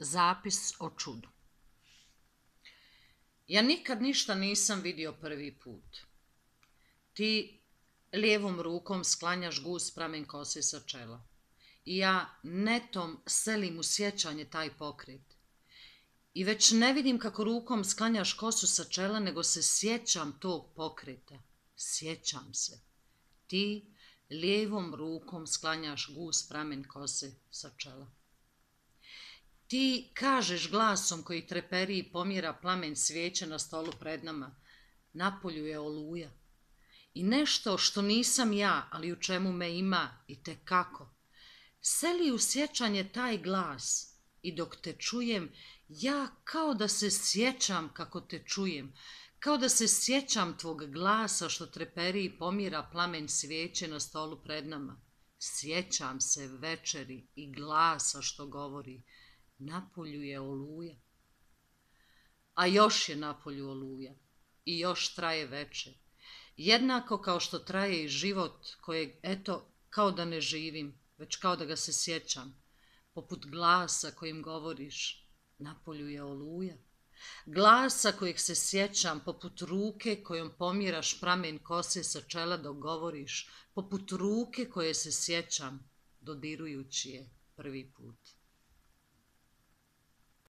Zapis o čudu. Ja nikad ništa nisam vidio prvi put. Ti lijevom rukom sklanjaš gust pramen kose sa čela. I ja netom selim u sjećanje taj pokret. I već ne vidim kako rukom sklanjaš kosu sa čela, nego se sjećam tog pokreta. Sjećam se. Ti lijevom rukom sklanjaš gust pramen kose sa čela. Ti kažeš glasom koji treperi i pomjera plamen svijeće na stolu pred nama, napolju je oluja. I nešto što nisam ja, ali u čemu me ima itekako, seli u sjećanje taj glas i dok te čujem, ja kao da se sjećam kako te čujem, kao da se sjećam tvog glasa što treperi i pomjera plamen svijeće na stolu pred nama. Sjećam se večeri i glasa što govori, napolju je oluja. A još je napolju oluja i još traje večer. Jednako kao što traje i život kojeg, eto, kao da ne živim, već kao da ga se sjećam. Poput glasa kojim govoriš, napolju je oluja. Glasa kojeg se sjećam, poput ruke kojom pomjeraš pramen kose sa čela dok govoriš, poput ruke koje se sjećam, dodirujući je prvi put.